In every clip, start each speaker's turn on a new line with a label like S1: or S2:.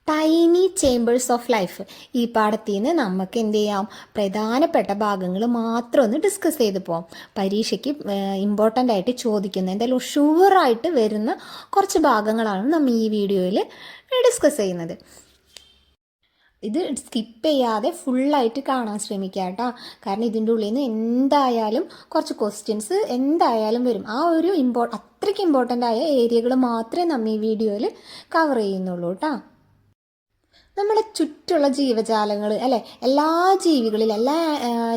S1: Tiny chambers of life ഈ പാഠത്തിൽ നിന്ന് നമുക്ക് എന്ത് ചെയ്യാം, പ്രധാനപ്പെട്ട ഭാഗങ്ങൾ മാത്രം ഒന്ന് ഡിസ്കസ് ചെയ്ത് പോകാം. പരീക്ഷയ്ക്ക് ഇമ്പോർട്ടൻ്റ് ആയിട്ട് ചോദിക്കുന്ന എന്തായാലും ഷുവറായിട്ട് വരുന്ന കുറച്ച് ഭാഗങ്ങളാണ് നമ്മൾ ഈ വീഡിയോയിൽ ഡിസ്കസ് ചെയ്യുന്നത്. ഇത് സ്കിപ്പ് ചെയ്യാതെ ഫുള്ളായിട്ട് കാണാൻ ശ്രമിക്കുക കേട്ടോ. കാരണം ഇതിൻ്റെ ഉള്ളിൽ നിന്ന് എന്തായാലും കുറച്ച് ക്വസ്റ്റ്യൻസ് എന്തായാലും വരും. ആ ഒരു അത്രയ്ക്ക് ഇമ്പോർട്ടൻ്റ് ആയ ഏരിയകൾ മാത്രമേ നമ്മൾ ഈ വീഡിയോയിൽ കവർ ചെയ്യുന്നുള്ളൂ കേട്ടോ. നമ്മളെ ചുറ്റുള്ള ജീവജാലങ്ങൾ അല്ലേ, എല്ലാ ജീവികളിലും എല്ലാ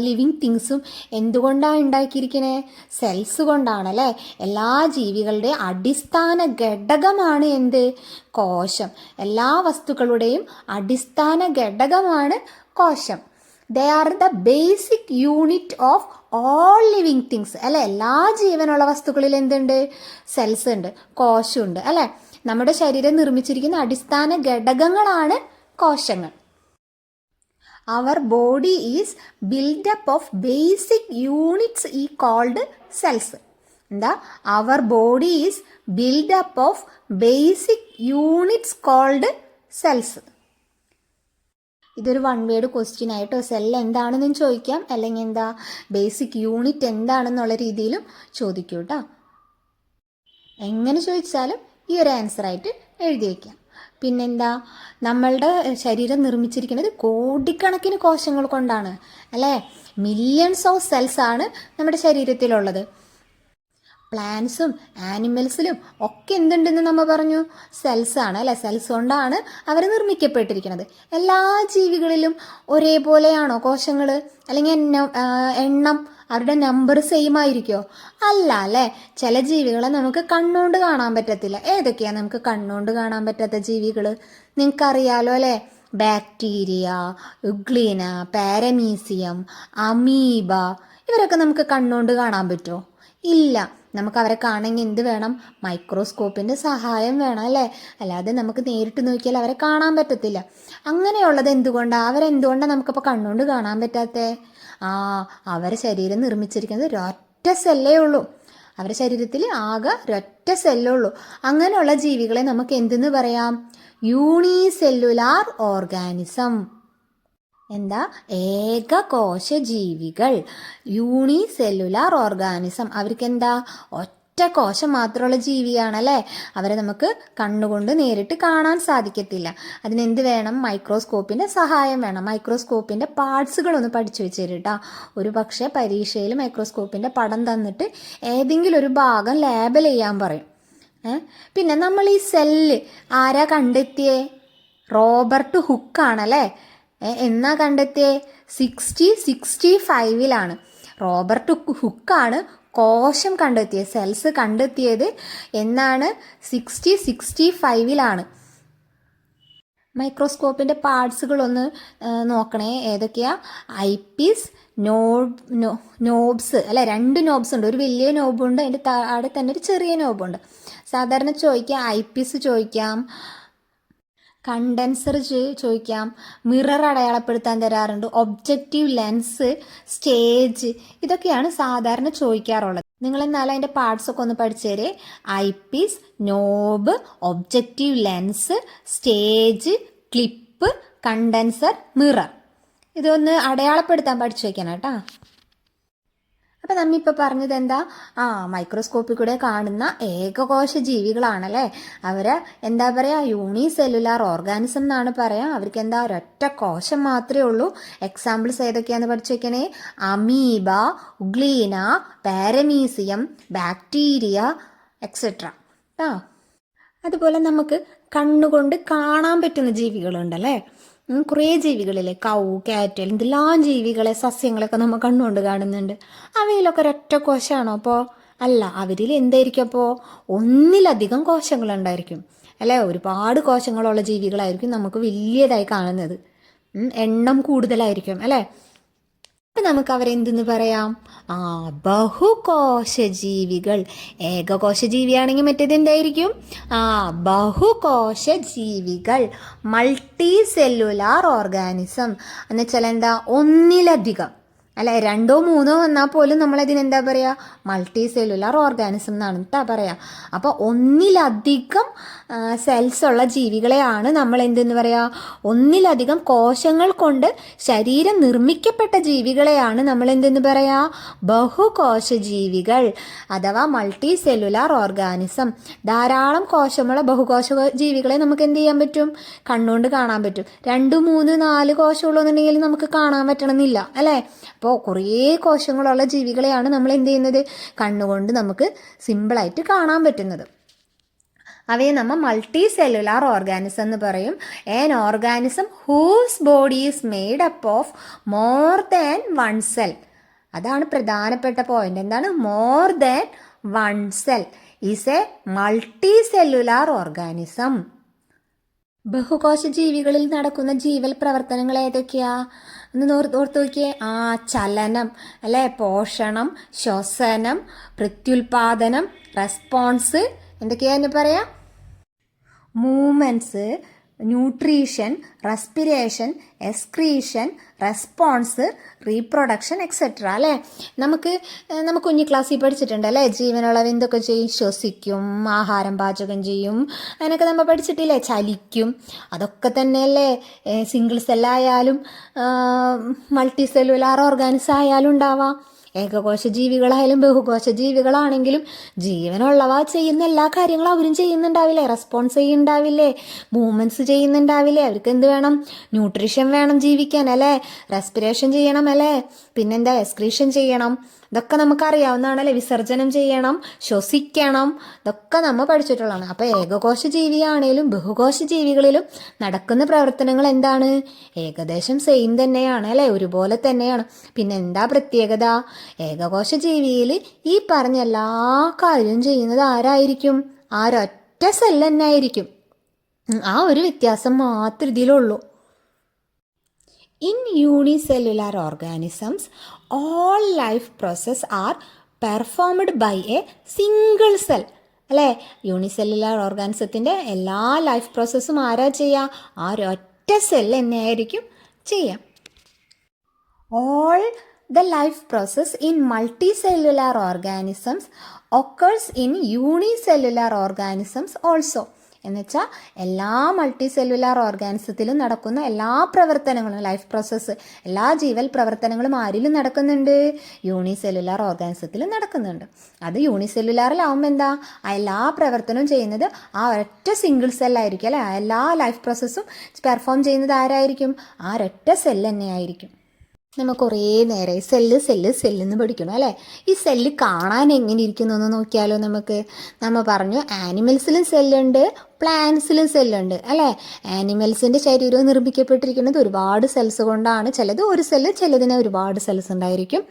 S1: ലിവിങ് തിങ്സും എന്തുകൊണ്ടാണ് ഉണ്ടാക്കിയിരിക്കുന്നത്? സെൽസ് കൊണ്ടാണ് അല്ലേ. എല്ലാ ജീവികളുടെയും അടിസ്ഥാന ഘടകമാണ് എന്ത്? കോശം. എല്ലാ വസ്തുക്കളുടെയും അടിസ്ഥാന ഘടകമാണ് കോശം. They are the basic unit of all living things അല്ലേ. എല്ലാ ജീവനുള്ള വസ്തുക്കളിൽ എന്തുണ്ട്? സെൽസ് ഉണ്ട്, കോശമുണ്ട് അല്ലേ. നമ്മുടെ ശരീരം നിർമ്മിച്ചിരിക്കുന്ന അടിസ്ഥാന ഘടകങ്ങളാണ് കോശങ്ങൾ. Our body is build up of basic units ഈ കോൾഡ് സെൽസ്. എന്താ? Our body is build up of basic units called cells. ഇതൊരു വൺ വേർഡ് ക്വസ്റ്റ്യൻ ആയിട്ടോ. സെൽ എന്താണെന്ന് ചോദിക്കാം, അല്ലെങ്കിൽ എന്താ ബേസിക് യൂണിറ്റ് എന്താണെന്നുള്ള രീതിയിലും ചോദിക്കൂ കേട്ടോ. എങ്ങനെ ചോദിച്ചാലും ഈ ഒരു ആൻസറായിട്ട് എഴുതി വയ്ക്കാം. പിന്നെന്താ, നമ്മളുടെ ശരീരം നിർമ്മിച്ചിരിക്കുന്നത് കോടിക്കണക്കിന് കോശങ്ങൾ കൊണ്ടാണ് അല്ലേ. മില്യൺസ് ഓഫ് സെൽസ് ആണ് നമ്മുടെ ശരീരത്തിലുള്ളത്. പ്ലാന്റ്സും ആനിമൽസിലും ഒക്കെ എന്തുണ്ടെന്ന് നമ്മൾ പറഞ്ഞു? സെൽസ് ആണ് അല്ലേ. സെൽസ് കൊണ്ടാണ് അവർ നിർമ്മിക്കപ്പെട്ടിരിക്കുന്നത്. എല്ലാ ജീവികളിലും ഒരേപോലെയാണോ കോശങ്ങൾ? അല്ലെങ്കിൽ എണ്ണം അവരുടെ നമ്പർ സെയിം ആയിരിക്കുമോ? അല്ല അല്ലേ. ചില ജീവികളെ നമുക്ക് കണ്ണുകൊണ്ട് കാണാൻ പറ്റത്തില്ല. ഏതൊക്കെയാണ് നമുക്ക് കണ്ണുകൊണ്ട് കാണാൻ പറ്റാത്ത ജീവികൾ? നിങ്ങൾക്കറിയാലോ അല്ലേ. ബാക്ടീരിയ, യുഗ്ലീന, പാരമീസിയം, അമീബ, ഇവരൊക്കെ നമുക്ക് കണ്ണുകൊണ്ട് കാണാൻ പറ്റുമോ? ഇല്ല. നമുക്ക് അവരെ കാണണമെങ്കിൽ എന്ത് വേണം? മൈക്രോസ്കോപ്പിൻ്റെ സഹായം വേണം അല്ലേ. അല്ലാതെ നമുക്ക് നേരിട്ട് നോക്കിയാൽ അവരെ കാണാൻ പറ്റത്തില്ല. അങ്ങനെയുള്ളത് എന്തുകൊണ്ടാണ്? അവരെന്തുകൊണ്ടാണ് നമുക്കിപ്പോൾ കണ്ണുകൊണ്ട് കാണാൻ പറ്റാത്തേ? അവരെ ശരീരം നിർമ്മിച്ചിരിക്കുന്നത് ഒരൊറ്റ സെല്ലേ ഉള്ളൂ. അവരുടെ ശരീരത്തിൽ ആകെ ഒരൊറ്റ സെല്ലേ ഉള്ളൂ. അങ്ങനെയുള്ള ജീവികളെ നമുക്ക് എന്തെന്ന് പറയാം? Unicellular organism. എന്താ? ഏകകോശ ജീവികൾ, യൂണിസെല്ലുലാർ ഓർഗാനിസം. അവർക്ക് എന്താ? ഒറ്റ കോശം മാത്രമുള്ള ജീവിയാണല്ലേ. അവരെ നമുക്ക് കണ്ണുകൊണ്ട് നേരിട്ട് കാണാൻ സാധിക്കത്തില്ല. അതിനെന്ത് വേണം? മൈക്രോസ്കോപ്പിൻ്റെ സഹായം വേണം. മൈക്രോസ്കോപ്പിൻ്റെ പാർട്സുകളൊന്ന് പഠിച്ചു വെച്ചേരും കേട്ടോ. ഒരു പക്ഷേ പരീക്ഷയിൽ മൈക്രോസ്കോപ്പിൻ്റെ പടം തന്നിട്ട് ഏതെങ്കിലും ഒരു ഭാഗം ലേബൽ ചെയ്യാൻ പറയും. പിന്നെ നമ്മൾ ഈ സെല്ല് ആരാ കണ്ടെത്തിയേ? റോബർട്ട് ഹുക്കാണല്ലേ. എന്നാ കണ്ടെത്തിയേ? 1665 റോബർട്ട് ഹുക്കാണ് കോശം കണ്ടെത്തിയത്, സെൽസ് കണ്ടെത്തിയത്. എന്നാണ്? 1665. മൈക്രോസ്കോപ്പിൻ്റെ പാർട്സുകളൊന്ന് നോക്കണേ. ഏതൊക്കെയാ? ഐപ്പീസ്, നോബ്സ് അല്ലെ. 2 നോബ്സ് ഉണ്ട്. ഒരു വലിയ നോബുണ്ട്, അതിൻ്റെ താഴെ തന്നെ ഒരു ചെറിയ നോബുണ്ട്. സാധാരണ ചോദിക്കാം ഐപ്പീസ് ചോദിക്കാം, കണ്ടൻസർ ചോദിക്കാം, മിറർ അടയാളപ്പെടുത്താൻ തരാറുണ്ട്, ഒബ്ജക്റ്റീവ് ലെൻസ്, സ്റ്റേജ്, ഇതൊക്കെയാണ് സാധാരണ ചോദിക്കാറുള്ളത്. നിങ്ങൾ എന്നാലും അതിൻ്റെ പാർട്സൊക്കെ ഒന്ന് പഠിച്ചേരെ. Eyepiece, knob, objective lens, stage, clip, condenser, mirror. ഇതൊന്ന് അടയാളപ്പെടുത്താൻ പഠിച്ചു വയ്ക്കണം കേട്ടോ. അപ്പം നമ്മിപ്പോൾ പറഞ്ഞത് എന്താ? മൈക്രോസ്കോപ്പിൽ കൂടെ കാണുന്ന ഏകകോശ ജീവികളാണല്ലേ. അവരെ എന്താ പറയുക? യൂണിസെല്ലുലാർ ഓർഗാനിസം എന്നാണ് പറയാം. അവർക്ക് എന്താ? ഒരൊറ്റ കോശം മാത്രമേ ഉള്ളൂ. എക്സാമ്പിൾസ് ഏതൊക്കെയാണെന്ന് പഠിച്ചു വയ്ക്കണേ. Amoeba, euglena, paramecium, bacteria, etcetera. അതുപോലെ നമുക്ക് കണ്ണുകൊണ്ട് കാണാൻ പറ്റുന്ന ജീവികളുണ്ടല്ലേ. കുറേ ജീവികളില്ലേ, കൗ, കാറ്റൽ, എന്തെല്ലാം ജീവികളെ, സസ്യങ്ങളൊക്കെ നമ്മൾ കണ്ണുകൊണ്ട് കാണുന്നുണ്ട്. അവയിലൊക്കെ ഒരൊറ്റ കോശമാണോ? അപ്പോൾ അല്ല. അവരിൽ എന്തായിരിക്കും? അപ്പോൾ ഒന്നിലധികം കോശങ്ങളുണ്ടായിരിക്കും അല്ലേ. ഒരുപാട് കോശങ്ങളുള്ള ജീവികളായിരിക്കും നമുക്ക് വലിയതായി കാണുന്നത്. എണ്ണം കൂടുതലായിരിക്കും അല്ലേ. അപ്പം നമുക്ക് അവരെന്തെന്ന് പറയാം? ബഹുകോശ ജീവികൾ. ഏകകോശ ജീവിയാണെങ്കിൽ മറ്റേത് എന്തായിരിക്കും? ബഹുകോശ ജീവികൾ, മൾട്ടി സെല്ലുലാർ ഓർഗാനിസം എന്ന് വെച്ചാൽ എന്താ? ഒന്നിലധികം അല്ലെ, 2 3 വന്നാൽ പോലും നമ്മളതിനെന്താ പറയുക, മൾട്ടി സെല്ലുലാർ ഓർഗാനിസം എന്നാണ് കേട്ടോ പറയുക. അപ്പോൾ ഒന്നിലധികം സെൽസ് ഉള്ള ജീവികളെയാണ് നമ്മൾ എന്തെന്ന് പറയുക, ഒന്നിലധികം കോശങ്ങൾ കൊണ്ട് ശരീരം നിർമ്മിക്കപ്പെട്ട ജീവികളെയാണ് നമ്മൾ എന്തെന്ന് പറയുക, ബഹുകോശ ജീവികൾ അഥവാ മൾട്ടി സെല്ലുലാർ ഓർഗാനിസം. ധാരാളം കോശമുള്ള ബഹുകോശ ജീവികളെ നമുക്ക് എന്ത് ചെയ്യാൻ പറ്റും, കണ്ണുകൊണ്ട് കാണാൻ പറ്റും. 2 3 4 കോശമുള്ളതെന്നുണ്ടെങ്കിൽ നമുക്ക് കാണാൻ പറ്റണമെന്നില്ല അല്ലേ. അപ്പോൾ കുറേ കോശങ്ങളുള്ള ജീവികളെയാണ് നമ്മൾ എന്ത് ചെയ്യുന്നത്, കണ്ണുകൊണ്ട് നമുക്ക് സിമ്പിളായിട്ട് കാണാൻ പറ്റുന്നത്. അവയെ നമ്മൾ മൾട്ടി സെല്ലുലാർ ഓർഗാനിസം എന്ന് പറയും. An organism whose body is made up of more than one cell. അതാണ് പ്രധാനപ്പെട്ട പോയിന്റ്. എന്താണ് more than one cell is a multicellular organism. ബഹുകോശ ജീവികളിൽ നടക്കുന്ന ജീവൽ പ്രവർത്തനങ്ങൾ ഏതൊക്കെയാ എന്ന് ഓർത്ത് നോക്കിയേ. ചലനം അല്ലെ, പോഷണം, ശ്വസനം, പ്രത്യുൽപാദനം, റെസ്പോൺസ്, എന്തൊക്കെയാന്ന് പറയാം, movements, nutrition, respiration, excretion, response, reproduction etcetera അല്ലേ. നമുക്ക് കുഞ്ഞു ക്ലാസ്സിൽ പഠിച്ചിട്ടുണ്ട് അല്ലേ, ജീവനുള്ളവ എന്തൊക്കെ ചെയ്യും, ശ്വസിക്കും, ആഹാരം പാചകം ചെയ്യും, അതിനൊക്കെ നമ്മൾ പഠിച്ചിട്ടില്ലേ, ചലിക്കും. അതൊക്കെ തന്നെയല്ലേ സിംഗിൾ സെല്ലായാലും മൾട്ടി സെല്ലുലാർ ഓർഗാനിസം ആയാലും ഉണ്ടാവാം. ഏകകോശ ജീവികളായാലും ബഹുകോശ ജീവികളാണെങ്കിലും ജീവനുള്ളവ ചെയ്യുന്ന എല്ലാ കാര്യങ്ങളും അവരും ചെയ്യുന്നുണ്ടാവില്ലേ, റെസ്പോൺസ് ചെയ്യുന്നുണ്ടാവില്ലേ, മൂവ്മെൻറ്റ്സ് ചെയ്യുന്നുണ്ടാവില്ലേ. അവർക്ക് എന്ത് വേണം, ന്യൂട്രീഷൻ വേണം ജീവിക്കാൻ അല്ലേ, റെസ്പിറേഷൻ ചെയ്യണം അല്ലേ, പിന്നെന്താ എക്സ്ക്രീഷൻ ചെയ്യണം. ഇതൊക്കെ നമുക്കറിയാവുന്നതാണല്ലേ, വിസർജനം ചെയ്യണം, ശ്വസിക്കണം, ഇതൊക്കെ നമ്മൾ പഠിച്ചിട്ടുള്ളതാണ്. അപ്പോൾ ഏകകോശ ജീവിയാണേലും ബഹുകോശ ജീവികളിലും നടക്കുന്ന പ്രവർത്തനങ്ങൾ എന്താണ്, ഏകദേശം സെയിം തന്നെയാണ് അല്ലേ, ഒരുപോലെ തന്നെയാണ്. പിന്നെ എന്താ പ്രത്യേകത, ഏകകോശ ജീവിയിൽ ഈ പറഞ്ഞ എല്ലാ കാര്യവും ചെയ്യുന്നത് ആരായിരിക്കും, ഒരൊറ്റ സെല്ല് തന്നെ ആയിരിക്കും. ആ ഒരു വ്യത്യാസം മാത്രം ഇതിലുള്ളൂ. In unicellular organisms, all life process are performed by a single cell. അല്ലേ, യൂണിസെല്ലുലാർ ഓർഗാനിസത്തിൻ്റെ എല്ലാ ലൈഫ് പ്രോസസ്സും ആരാ ചെയ്യുക, ഒരൊറ്റ സെല്ല് തന്നെയായിരിക്കും ചെയ്യാം. All the life process in multicellular organisms occurs in unicellular organisms also. എന്നുവെച്ചാൽ എല്ലാ മൾട്ടി സെല്ലുലാർ ഓർഗാനിസത്തിലും നടക്കുന്ന എല്ലാ പ്രവർത്തനങ്ങളും, ലൈഫ് പ്രോസസ്സ്, എല്ലാ ജീവൽ പ്രവർത്തനങ്ങളും ആരിലും നടക്കുന്നുണ്ട്, യൂണിസെല്ലുലാർ ഓർഗാനിസത്തിലും നടക്കുന്നുണ്ട്. അത് യൂണിസെല്ലുലാറിലാവുമ്പോൾ എന്താ, എല്ലാ പ്രവർത്തനവും ചെയ്യുന്നത് ഒരൊറ്റ സിംഗിൾ സെല്ലായിരിക്കും അല്ലേ. എല്ലാ ലൈഫ് പ്രോസസ്സും പെർഫോം ചെയ്യുന്നത് ആരായിരിക്കും, ഒരൊറ്റ സെല്ല് തന്നെയായിരിക്കും. നമ്മൾ കുറേ നേരെ സെല്ലെന്ന് പഠിക്കണം അല്ലേ. ഈ സെല്ല് കാണാൻ എങ്ങനെ ഇരിക്കുന്നു എന്ന് നോക്കിയാലോ. നമ്മൾ പറഞ്ഞു ആനിമൽസിലും സെല്ലുണ്ട്, പ്ലാന്റ്സിലും സെല്ലുണ്ട് അല്ലേ. ആനിമൽസിൻ്റെ ശരീരം നിർമ്മിക്കപ്പെട്ടിരിക്കുന്നത് ഒരുപാട് സെൽസ് കൊണ്ടാണ്. ചിലത് ഒരു സെല്ല്, ചിലതിന് ഒരുപാട് സെൽസ് ഉണ്ടായിരിക്കും.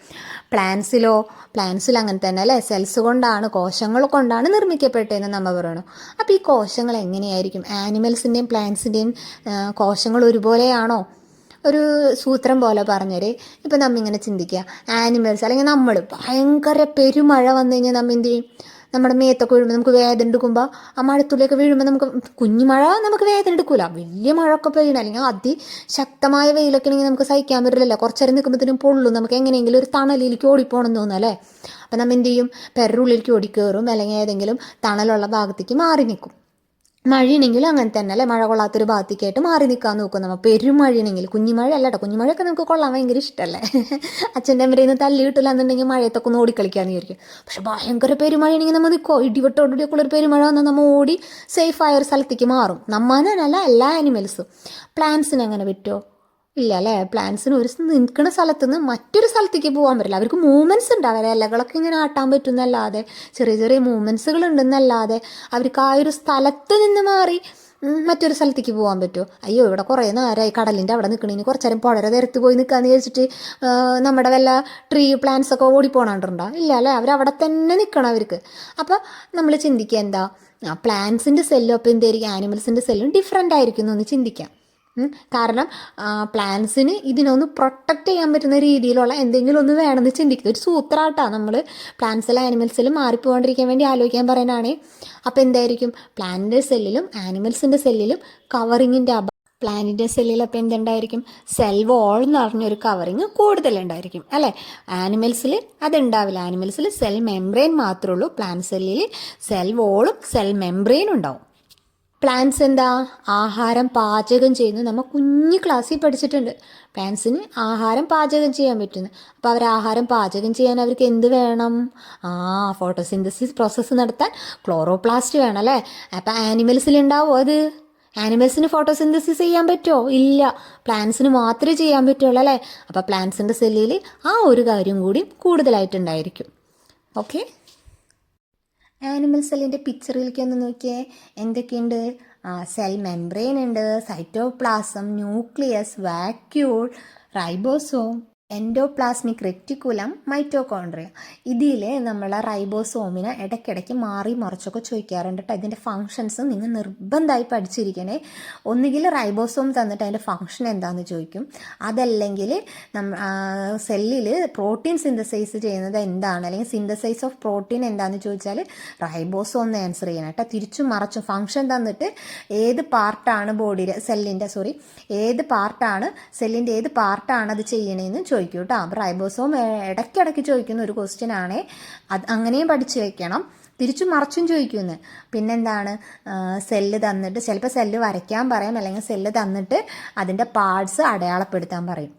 S1: പ്ലാന്റ്സിൽ അങ്ങനെ തന്നെ അല്ലേ, സെൽസ് കൊണ്ടാണ്, കോശങ്ങൾ കൊണ്ടാണ് നിർമ്മിക്കപ്പെട്ടതെന്ന് നമ്മൾ പറയണം. അപ്പോൾ ഈ കോശങ്ങൾ എങ്ങനെയായിരിക്കും, ആനിമൽസിൻ്റെയും പ്ലാന്റ്സിൻ്റെയും കോശങ്ങൾ ഒരുപോലെയാണോ? ഒരു സൂത്രം പോലെ പറഞ്ഞേര്. ഇപ്പം നമ്മിങ്ങനെ ചിന്തിക്കുക, ആനിമൽസ് അല്ലെങ്കിൽ നമ്മൾ ഭയങ്കര പെരുമഴ വന്നു കഴിഞ്ഞാൽ നമ്മൾ എന്ത് ചെയ്യും, നമ്മുടെ മേത്തൊക്കെ വീഴുമ്പോൾ നമുക്ക് വേദന എടുക്കുമ്പോൾ, ആ മഴത്തുള്ളിയൊക്കെ വീഴുമ്പോൾ നമുക്ക്, കുഞ്ഞു മഴ നമുക്ക് വേദന എടുക്കില്ല, വലിയ മഴയൊക്കെ പെയ്യണം, അല്ലെങ്കിൽ അതിശക്തമായ വെയിലൊക്കെ ആണെങ്കിൽ നമുക്ക് സഹിക്കാൻ പറ്റില്ലല്ലോ, കുറച്ചേരം നിൽക്കുമ്പോഴത്തേനും പൊള്ളും, നമുക്ക് എങ്ങനെയെങ്കിലും ഒരു തണലിലേക്ക് ഓടിപ്പോകണം തോന്നും അല്ലേ. അപ്പം നമ്മൾ എന്ത് ചെയ്യും, പെരുള്ളിലേക്ക് ഓടിക്കയറും, അല്ലെങ്കിൽ ഏതെങ്കിലും തണലുള്ള ഭാഗത്തേക്ക് മാറി നിൽക്കും. മഴയാണെങ്കിലും അങ്ങനെ തന്നെ അല്ലേ, മഴ കൊള്ളാത്തൊരു ഭാഗത്തേക്കായിട്ട് മാറി നിൽക്കാൻ നോക്കും നമ്മൾ. പെരുമഴയാണെങ്കിൽ, കുഞ്ഞുമഴ അല്ല കേട്ടോ, കുഞ്ഞുമഴയൊക്കെ നമുക്ക് കൊള്ളാൻ ഭയങ്കര ഇഷ്ടമല്ലേ, അച്ഛൻ്റെ അമ്മയിൽ നിന്ന് തല്ലി കിട്ടില്ല എന്നുണ്ടെങ്കിൽ മഴയത്തൊക്കെ ഒന്ന് ഓടിക്കളിക്കാമെന്ന് വിചാരിക്കും. പക്ഷെ ഭയങ്കര പെരുമഴയാണെങ്കിൽ നമ്മൾ നിൽക്കുമോ, ഇടിവെട്ടോടുകൂടിയൊക്കെയുള്ളൊരു പെരുമഴ വന്നാൽ നമ്മൾ ഓടി സേഫായ ഒരു സ്ഥലത്തേക്ക് മാറും. നമ്മനല്ല, എല്ലാ ആനിമൽസും. പ്ലാന്റ്സിന് അങ്ങനെ പറ്റുമോ, ഇല്ല അല്ലേ. പ്ലാന്റ്സിന് ഒരു നിൽക്കുന്ന സ്ഥലത്ത് നിന്ന് മറ്റൊരു സ്ഥലത്തേക്ക് പോകാൻ പറ്റില്ല. അവർക്ക് മൂവ്മെൻറ്റ്സ് ഉണ്ട്, അവരെ ഇലകളൊക്കെ ഇങ്ങനെ ആട്ടാൻ പറ്റുന്നല്ലാതെ, ചെറിയ ചെറിയ മൂവ്മെൻറ്റ്സുകൾ ഉണ്ടെന്നല്ലാതെ അവർക്ക് ആ ഒരു സ്ഥലത്ത് നിന്ന് മാറി മറ്റൊരു സ്ഥലത്തേക്ക് പോകാൻ പറ്റുമോ? അയ്യോ, ഇവിടെ കുറേ നേരമായി കടലിൻ്റെ അവിടെ നിൽക്കണേന് കുറച്ച് നേരം പുഴ നിരത്ത് പോയി നിൽക്കാന്ന് വിചാരിച്ചിട്ട് നമ്മുടെ വല്ല ട്രീ പ്ലാന്റ്സ് ഒക്കെ ഓടിപ്പോണുണ്ടോ? ഇല്ല അല്ലേ, അവരവിടെ തന്നെ നിൽക്കണം അവർക്ക്. അപ്പോൾ നമ്മൾ ചിന്തിക്കുക എന്താ, പ്ലാന്റ്സിൻ്റെ സെല്ലും അപ്പോൾ എന്തായിരിക്കും, ആനിമൽസിൻ്റെ സെല്ലും ഡിഫറെൻ്റ് ആയിരിക്കും എന്നൊന്ന് ചിന്തിക്കാം. കാരണം പ്ലാന്റ്സിന് ഇതിനൊന്ന് പ്രൊട്ടക്റ്റ് ചെയ്യാൻ പറ്റുന്ന രീതിയിലുള്ള എന്തെങ്കിലും ഒന്ന് വേണമെന്ന് ചിന്തിക്കുന്നത് ഒരു സൂത്രാട്ടാണ്. നമ്മൾ പ്ലാന്റ്സിലും ആനിമൽസിലും മാറിപ്പോകാണ്ടിരിക്കാൻ വേണ്ടി ആലോചിക്കാൻ പറയാനാണ്. അപ്പോൾ എന്തായിരിക്കും, പ്ലാന്റിൻ്റെ സെല്ലിലും ആനിമൽസിൻ്റെ സെല്ലിലും കവറിങ്ങിൻ്റെ പ്ലാന്റിൻ്റെ സെല്ലിൽ അപ്പോൾ എന്തുണ്ടായിരിക്കും, സെൽ വോൾ എന്ന് പറഞ്ഞൊരു കവറിങ് കൂടുതലുണ്ടായിരിക്കും അല്ലേ. ആനിമൽസിൽ അതുണ്ടാവില്ല. ആനിമൽസിൽ സെൽ മെംബ്രെയിൻ മാത്രമേ ഉള്ളൂ. പ്ലാന്റ് സെല്ലിൽ സെൽ വോളും സെൽ മെംബ്രെയിനും ഉണ്ടാവും. പ്ലാന്റ്സ് എന്താ, ആഹാരം പാചകം ചെയ്യുന്നു. നമ്മൾ കുഞ്ഞു ക്ലാസ്സിൽ പഠിച്ചിട്ടുണ്ട് പ്ലാന്റ്സിന് ആഹാരം പാചകം ചെയ്യാൻ പറ്റുന്നു. അപ്പോൾ അവർ ആഹാരം പാചകം ചെയ്യാൻ അവർക്ക് എന്ത് വേണം, ഫോട്ടോസിന്തസിസ് പ്രോസസ്സ് നടത്താൻ ക്ലോറോപ്ലാസ്റ്റ് വേണം അല്ലേ. അപ്പോൾ ആനിമൽസിൽ ഉണ്ടാവുമോ അത്? ആനിമൽസിന് ഫോട്ടോസിന്തസിസ് ചെയ്യാൻ പറ്റുമോ? ഇല്ല, പ്ലാന്റ്സിന് മാത്രമേ ചെയ്യാൻ പറ്റുള്ളൂ അല്ലേ. അപ്പോൾ പ്ലാന്റ്സിൻ്റെ സെല്ലിൽ ആ ഒരു കാര്യം കൂടി കൂടുതലായിട്ടുണ്ടായിരിക്കും. ഓക്കെ, ആനിമൽ സെല്ലിൻ്റെ പിക്ചറിലേക്ക് ഒന്ന് നോക്കിയേ. എന്തൊക്കെയുണ്ട്? സെൽ മെംബ്രെയിൻ ഉണ്ട്, cytoplasm, nucleus, vacuole, ribosome, endoplasmic reticulum, mitochondria. ഇതിൽ നമ്മൾ റൈബോസോമിനെ ഇടയ്ക്കിടയ്ക്ക് മാറി മറിച്ചൊക്കെ ചോദിക്കാറുണ്ട് കേട്ടോ. ഇതിൻ്റെ ഫങ്ഷൻസ് നിങ്ങൾ നിർബന്ധമായി പഠിച്ചിരിക്കണേ. ഒന്നുകിൽ റൈബോസോം തന്നിട്ട് അതിൻ്റെ ഫങ്ഷൻ എന്താണെന്ന് ചോദിക്കും, അതല്ലെങ്കിൽ സെല്ലിൽ പ്രോട്ടീൻ സിന്തസൈസ് ചെയ്യുന്നത് എന്താണ്, അല്ലെങ്കിൽ സിന്തസൈസ് ഓഫ് പ്രോട്ടീൻ എന്താണെന്ന് ചോദിച്ചാൽ റൈബോസോം എന്ന് ആൻസർ ചെയ്യണം കേട്ടോ. തിരിച്ചും മറിച്ചും ഫങ്ഷൻ തന്നിട്ട് ഏത് പാർട്ടാണ് ഏത് പാർട്ടാണ് സെല്ലിൻ്റെ ഏത് പാർട്ടാണ് അത് ചെയ്യണേന്ന് ചോദിക്കും കേട്ടോ. അപ്പോൾ റൈബോസോം ഇടയ്ക്കിടയ്ക്ക് ചോദിക്കുന്ന ഒരു ക്വസ്റ്റ്യൻ ആണ്. അത് അങ്ങനെയും പഠിച്ചു വെക്കണം. തിരിച്ചും മറിച്ചും ചോദിക്കുന്നു. പിന്നെന്താണ്, സെല്ല് തന്നിട്ട് ചിലപ്പോൾ സെല്ല് വരയ്ക്കാൻ പറയും, അല്ലെങ്കിൽ സെല്ല് തന്നിട്ട് അതിൻ്റെ പാർട്സ് അടയാളപ്പെടുത്താൻ പറയും,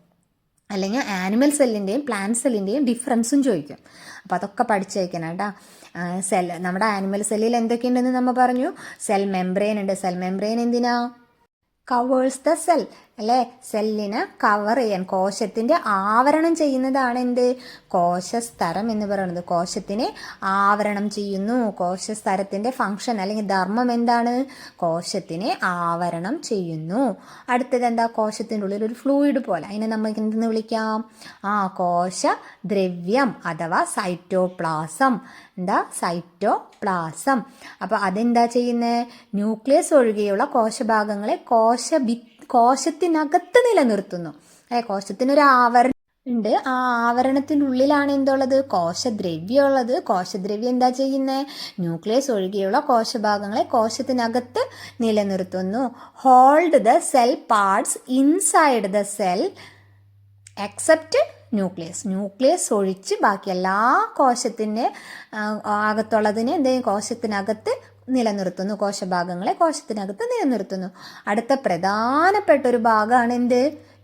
S1: അല്ലെങ്കിൽ ആനിമൽ സെല്ലിൻ്റെയും പ്ലാന്റ് സെല്ലിൻ്റെയും ഡിഫറൻസും ചോദിക്കും. അപ്പോൾ അതൊക്കെ പഠിച്ചു വയ്ക്കണം കേട്ടോ. നമ്മുടെ ആനിമൽ സെല്ലിൽ എന്തൊക്കെയുണ്ടെന്ന് നമ്മൾ പറഞ്ഞു. സെൽ മെംബ്രെയിൻ ഉണ്ട്. സെൽ മെംബ്രെയിൻ എന്തിനാ? കവേഴ്സ് ദ സെൽ അല്ലേ. സെല്ലിനെ കവർ ചെയ്യാൻ, കോശത്തിൻ്റെ ആവരണം ചെയ്യുന്നതാണ് എന്ത്, കോശസ്തരം എന്ന് പറയുന്നത്. കോശത്തിനെ ആവരണം ചെയ്യുന്നു. കോശസ്തരത്തിൻ്റെ ഫങ്ഷൻ അല്ലെങ്കിൽ ധർമ്മം എന്താണ്? കോശത്തിനെ ആവരണം ചെയ്യുന്നു. അടുത്തത് എന്താ? കോശത്തിൻ്റെ ഉള്ളിൽ ഒരു ഫ്ലൂയിഡ് പോലെ, അതിനെ നമുക്ക് എന്തെന്ന് വിളിക്കാം? കോശദ്രവ്യം അഥവാ സൈറ്റോപ്ലാസം. സൈറ്റോപ്ലാസം. അപ്പോൾ അതെന്താ ചെയ്യുന്നത്? ന്യൂക്ലിയസ് ഒഴികെയുള്ള കോശഭാഗങ്ങളെ കോശത്തിനകത്ത് നിലനിർത്തുന്നു. കോശത്തിനൊരു ആവരണം ഉണ്ട്. ആ ആവരണത്തിൻ്റെ ഉള്ളിലാണ് എന്തുള്ളത്? കോശദ്രവ്യം ഉള്ളത്. കോശദ്രവ്യം എന്താ ചെയ്യുന്നത്? ന്യൂക്ലിയസ് ഒഴികെയുള്ള കോശഭാഗങ്ങളെ കോശത്തിനകത്ത് നിലനിർത്തുന്നു. Hold the cell parts inside the cell except nucleus ഒഴിച്ച് ബാക്കി എല്ലാ കോശത്തിൻ്റെ അകത്തുള്ളതിനെ കോശത്തിനകത്ത് നിലനിർത്തുന്നു. കോശഭാഗങ്ങളെ കോശത്തിനകത്ത് നിലനിർത്തുന്നു. അടുത്ത പ്രധാനപ്പെട്ട ഒരു ഭാഗമാണ് എന്ത്?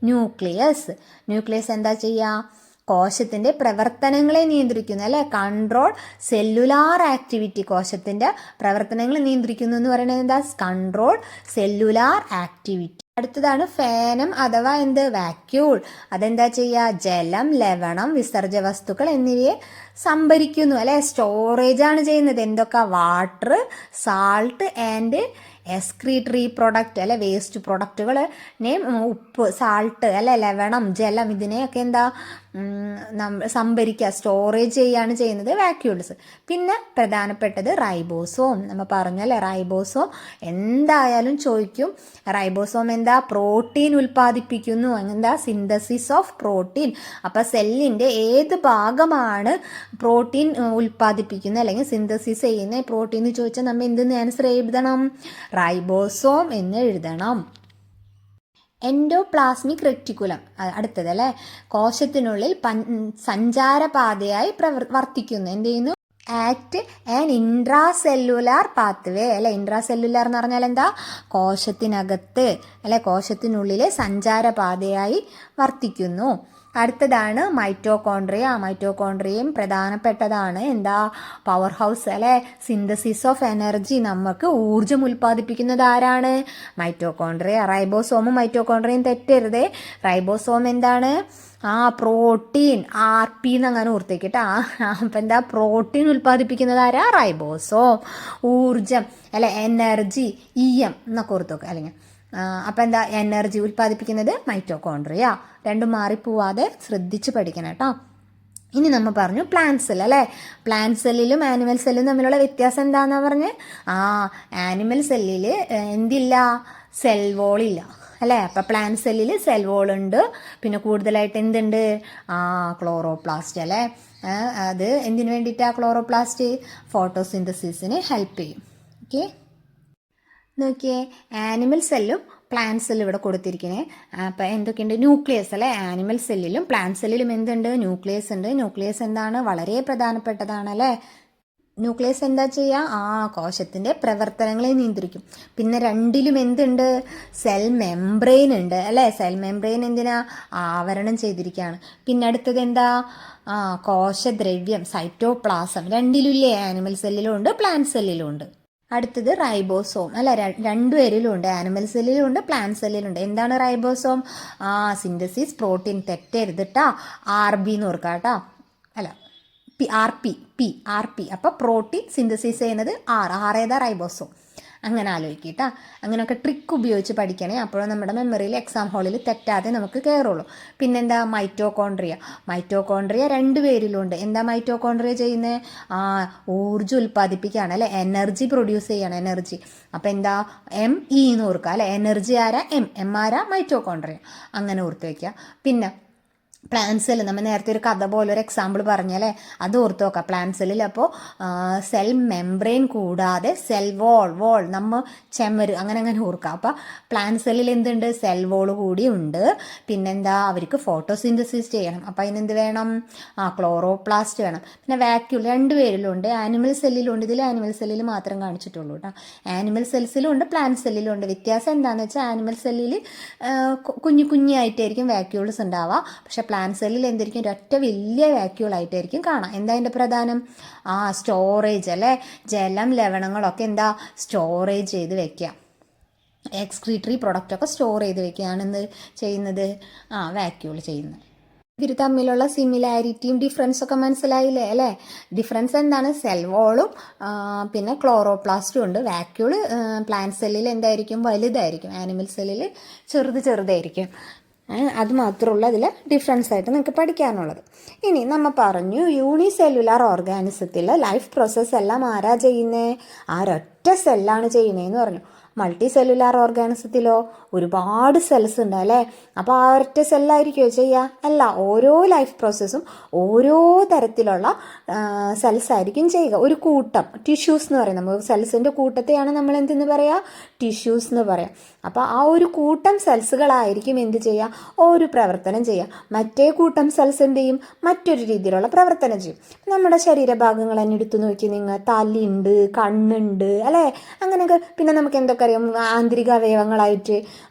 S1: ന്യൂക്ലിയസ്. ന്യൂക്ലിയസ് എന്താ ചെയ്യുക? കോശത്തിൻ്റെ പ്രവർത്തനങ്ങളെ നിയന്ത്രിക്കുന്നു അല്ലേ. Control cellular activity. കോശത്തിൻ്റെ പ്രവർത്തനങ്ങൾ നിയന്ത്രിക്കുന്നു എന്ന് പറയുന്നത് എന്താ? Control cellular activity. അടുത്തതാണ് ഫേനം അഥവാ വാക്യൂൾ. അതെന്താ ചെയ്യുക? ജലം, ലവണം, വിസർജ്ജ വസ്തുക്കൾ എന്നിവയെ സംഭരിക്കുന്നു അല്ലെ. സ്റ്റോറേജ് ആണ് ചെയ്യുന്നത്. എന്തൊക്കെ? Water, salt and excretory product അല്ലെ, വേസ്റ്റ് പ്രൊഡക്റ്റുകളെ ഉപ്പ്, സാൾട്ട് അല്ലെ, ലവണം, ജലം ഇതിനെയൊക്കെ സംഭരിക്കുക, സ്റ്റോറേജ് ചെയ്യുകയാണ് ചെയ്യുന്നത് വാക്യൂൾസ്. പിന്നെ പ്രധാനപ്പെട്ടത് റൈബോസോം. നമ്മൾ പറഞ്ഞല്ലേ, റൈബോസോം എന്തായാലും ചോദിക്കും. റൈബോസോം പ്രോട്ടീൻ ഉൽപ്പാദിപ്പിക്കുന്നു. Synthesis of protein. അപ്പോൾ സെല്ലിൻ്റെ ഏത് ഭാഗമാണ് പ്രോട്ടീൻ ഉൽപ്പാദിപ്പിക്കുന്നത് അല്ലെങ്കിൽ സിന്തസിസ് ചെയ്യുന്ന പ്രോട്ടീൻ എന്ന് ചോദിച്ചാൽ നമ്മൾ എന്തെന്ന് ആൻസർ എഴുതണം? റൈബോസോം എന്ന് എഴുതണം. എൻഡോപ്ലാസ്മിക് റെറ്റിക്കുലം അടുത്തത് അല്ലേ. കോശത്തിനുള്ളിൽ സഞ്ചാരപാതയായി വർത്തിക്കുന്നു. എന്ത് ചെയ്യുന്നു? ആക്ട് ആൻ ഇൻട്രാസെല്ലുലാർ പാത്വേ അല്ലെ. ഇൻട്രാസെല്ലുലാർ എന്ന് പറഞ്ഞാൽ എന്താ? കോശത്തിനകത്ത് അല്ലെ, കോശത്തിനുള്ളിലെ സഞ്ചാരപാതയായി വർത്തിക്കുന്നു. അടുത്തതാണ് മൈറ്റോകോൺട്രിയ. മൈറ്റോകോൺട്രിയയും പ്രധാനപ്പെട്ടതാണ്. പവർ ഹൗസ് അല്ലെ, സിന്തസിസ് ഓഫ് എനർജി. നമുക്ക് ഊർജം ഉൽപ്പാദിപ്പിക്കുന്നത് ആരാണ്? മൈറ്റോകോൺട്രിയ. റൈബോസോമും മൈറ്റോകോൺട്രിയയും തെറ്റരുതേ. റൈബോസോം എന്താണ്? പ്രോട്ടീൻ, RP എന്നങ്ങനെ ഓർത്തേക്കിട്ടാ. അപ്പം പ്രോട്ടീൻ ഉൽപ്പാദിപ്പിക്കുന്നത് ആരാ? റൈബോസോം. ഊർജം അല്ലെ, എനർജി, EM എന്നൊക്കെ ഓർത്തോക്കെ അല്ലെങ്കിൽ. അപ്പം എനർജി ഉൽപ്പാദിപ്പിക്കുന്നത് മൈറ്റോകോൺട്രിയ. രണ്ടും മാറിപ്പോവാതെ ശ്രദ്ധിച്ച് പഠിക്കണം കേട്ടോ. ഇനി നമ്മൾ പറഞ്ഞു പ്ലാന്റ് സെൽ അല്ലേ. പ്ലാന്റ് സെല്ലിലും ആനിമൽ സെല്ലിലും തമ്മിലുള്ള വ്യത്യാസം എന്താണെന്നാ പറഞ്ഞ്? ആനിമൽ സെല്ലിൽ എന്തില്ല? സെൽ വോളില്ല അല്ലേ. അപ്പം പ്ലാന്റ് സെല്ലിൽ സെൽ വോൾ ഉണ്ട്. പിന്നെ കൂടുതലായിട്ട് എന്തുണ്ട്? ക്ലോറോപ്ലാസ്റ്റ് അല്ലേ. അത് എന്തിനു വേണ്ടിയിട്ടാണ് ക്ലോറോപ്ലാസ്റ്റ്? ഫോട്ടോസിന്തസിസിന് ഹെൽപ്പ് ചെയ്യും. ഓക്കെ, നോക്കിയേ, ആനിമൽ സെല്ലും പ്ലാന്റ് സെൽ ഇവിടെ കൊടുത്തിരിക്കുന്നത്. അപ്പം എന്തൊക്കെയുണ്ട്? ന്യൂക്ലിയസ് അല്ലേ, ആനിമൽ സെല്ലിലും പ്ലാന്റ് സെല്ലിലും എന്തുണ്ട്? ന്യൂക്ലിയസ് ഉണ്ട്. ന്യൂക്ലിയസ് എന്താണ്? വളരെ പ്രധാനപ്പെട്ടതാണ് അല്ലേ. ന്യൂക്ലിയസ് എന്താ ചെയ്യുക? കോശത്തിൻ്റെ പ്രവർത്തനങ്ങളെ നിയന്ത്രിക്കും. പിന്നെ രണ്ടിലും എന്തുണ്ട്? സെൽ മെംബ്രെയിൻ ഉണ്ട് അല്ലേ. സെൽ മെംബ്രെയിൻ എന്തിനാ? ആവരണം ചെയ്തിരിക്കുകയാണ്. പിന്നെ അടുത്തത് എന്താ? കോശദ്രവ്യം, സൈറ്റോപ്ലാസം. രണ്ടിലും ഇല്ലേ? ആനിമൽ സെല്ലിലും ഉണ്ട്, പ്ലാന്റ് സെല്ലിലും ഉണ്ട്. അടുത്തത് റൈബോസോം അല്ല, രണ്ടുപേരിലും ഉണ്ട്. ആനിമൽ സെല്ലിലും ഉണ്ട്, പ്ലാന്റ് സെല്ലിലും ഉണ്ട്. എന്താണ് റൈബോസോം? Synthesis protein. തെറ്റരുത് കേട്ടോ. RB എന്ന് ഓർക്കാം കേട്ടോ. അല്ല, RP. അപ്പോൾ പ്രോട്ടീൻ സിന്തസിസ് ചെയ്യുന്നത് ഏതാ? റൈബോസോം. അങ്ങനെ ആലോചിക്കട്ടാ. അങ്ങനെയൊക്കെ ട്രിക്ക് ഉപയോഗിച്ച് പഠിക്കണേ. അപ്പോൾ നമ്മുടെ മെമ്മറിയിൽ എക്സാം ഹാളിൽ തെറ്റാതെ നമുക്ക് കയറുള്ളൂ. പിന്നെന്താ? മൈറ്റോകോൺട്രിയ രണ്ടുപേരിലുണ്ട്. എന്താ മൈറ്റോകോൺട്രിയ ചെയ്യുന്നത്? ഊർജ്ജം ഉൽപ്പാദിപ്പിക്കുകയാണ് അല്ലെ, എനർജി പ്രൊഡ്യൂസ് ചെയ്യണം, എനർജി. അപ്പം എന്താ? ME എന്ന് ഓർക്കുക അല്ലെ. എനർജി ആരാ? M ആരാ? മൈറ്റോകോൺട്രിയ. അങ്ങനെ ഓർത്ത് വയ്ക്കുക. പിന്നെ പ്ലാന്റ് സെല്ല്, നമ്മൾ നേരത്തെ ഒരു കഥ പോലെ ഒരു എക്സാമ്പിൾ പറഞ്ഞല്ലേ, അത് ഓർത്ത് നോക്കാം. പ്ലാന്റ് സെല്ലിൽ അപ്പോൾ സെൽ മെംബ്രെയിൻ കൂടാതെ സെൽ വോൾ നമ്മൾ ചെമര് അങ്ങനെ ഓർക്കാം. അപ്പോൾ പ്ലാന്റ് സെല്ലിൽ എന്തുണ്ട്? സെൽ വോൾ കൂടി ഉണ്ട്. പിന്നെന്താ? അവർക്ക് ഫോട്ടോസിന്തസിസ് ചെയ്യണം. അപ്പോൾ അതിനെന്ത് വേണം? ക്ലോറോപ്ലാസ്റ്റ് വേണം. പിന്നെ വാക്യൂൾ രണ്ടുപേരിലും ഉണ്ട്. ആനിമൽ സെല്ലിലും ഉണ്ട്. ഇതിൽ ആനിമൽ സെല്ലിൽ മാത്രം കാണിച്ചിട്ടുള്ളൂ കേട്ടോ. ആനിമൽ സെൽസിലും ഉണ്ട്, പ്ലാന്റ് സെല്ലിലും ഉണ്ട്. വ്യത്യാസം എന്താണെന്ന് വെച്ചാൽ ആനിമൽ സെല്ലിൽ കുഞ്ഞായിട്ടായിരിക്കും വാക്യൂൾസ് ഉണ്ടാവുക. പക്ഷെ പ്ലാന്റ് സെല്ലിൽ എന്തായിരിക്കും? ഒരൊറ്റ വലിയ വാക്യൂളായിട്ടായിരിക്കും കാണാം. എന്താ അതിൻ്റെ പ്രധാനം? സ്റ്റോറേജ് അല്ലേ. ജലം, ലവണങ്ങളൊക്കെ എന്താ? സ്റ്റോറേജ് ചെയ്ത് വെക്കുക. എക്സ്ക്രീറ്ററി പ്രൊഡക്റ്റൊക്കെ സ്റ്റോർ ചെയ്ത് വെക്കുകയാണ് എന്ത് ചെയ്യുന്നത്? വാക്യൂൾ ചെയ്യുന്നത്. ഇവർ തമ്മിലുള്ള സിമിലാരിറ്റിയും ഡിഫറൻസൊക്കെ മനസ്സിലായില്ലേ അല്ലേ. ഡിഫറൻസ് എന്താണ്? സെൽ വോളും പിന്നെ ക്ലോറോപ്ലാസ്റ്റും ഉണ്ട്. വാക്യൂള് പ്ലാന്റ് സെല്ലിൽ എന്തായിരിക്കും? വലുതായിരിക്കും. ആനിമൽ സെല്ലിൽ ചെറുതായിരിക്കും. അത് മാത്രമുള്ള അതിൽ ഡിഫറൻസ് ആയിട്ട് നിങ്ങൾക്ക് പഠിക്കാനുള്ളത്. ഇനി നമ്മൾ പറഞ്ഞു യൂണിസെല്ലുലാർ ഓർഗാനിസത്തിൽ ലൈഫ് പ്രോസസ്സ് എല്ലാം ആരാ ചെയ്യുന്നത്? ഒരൊറ്റ സെല്ലാണ് ചെയ്യുന്നതെന്ന് പറഞ്ഞു. മൾട്ടി സെല്ലുലാർ ഓർഗാനിസത്തിലോ ഒരുപാട് സെൽസ് ഉണ്ട് അല്ലേ. അപ്പോൾ ഒറ്റ സെല്ലായിരിക്കുമോ ചെയ്യുക? അല്ല, ഓരോ ലൈഫ് പ്രോസസ്സും ഓരോ തരത്തിലുള്ള സെൽസ് ആയിരിക്കും ചെയ്യുക. ഒരു കൂട്ടം ടിഷ്യൂസ് എന്ന് പറയും. നമ്മൾ സെൽസിൻ്റെ കൂട്ടത്തെയാണ് നമ്മൾ എന്തെന്ന് പറയുക? ടിഷ്യൂസ് എന്ന് പറയാം. അപ്പോൾ ആ ഒരു കൂട്ടം സെൽസുകളായിരിക്കും എന്ത് ചെയ്യുക? ഒരു പ്രവർത്തനം ചെയ്യുക. മറ്റേ കൂട്ടം സെൽസ് എന്ത് ചെയ്യും? മറ്റൊരു രീതിയിലുള്ള പ്രവർത്തനം ചെയ്യും. നമ്മുടെ ശരീരഭാഗങ്ങൾ തന്നെ എടുത്തു നോക്കി നിങ്ങൾ. തലയുണ്ട്, കണ്ണുണ്ട് അല്ലേ. അങ്ങനെയൊക്കെ. പിന്നെ നമുക്ക് എന്തൊക്കെ അറിയാം? ആന്തരിക അവയവങ്ങളായിട്ട്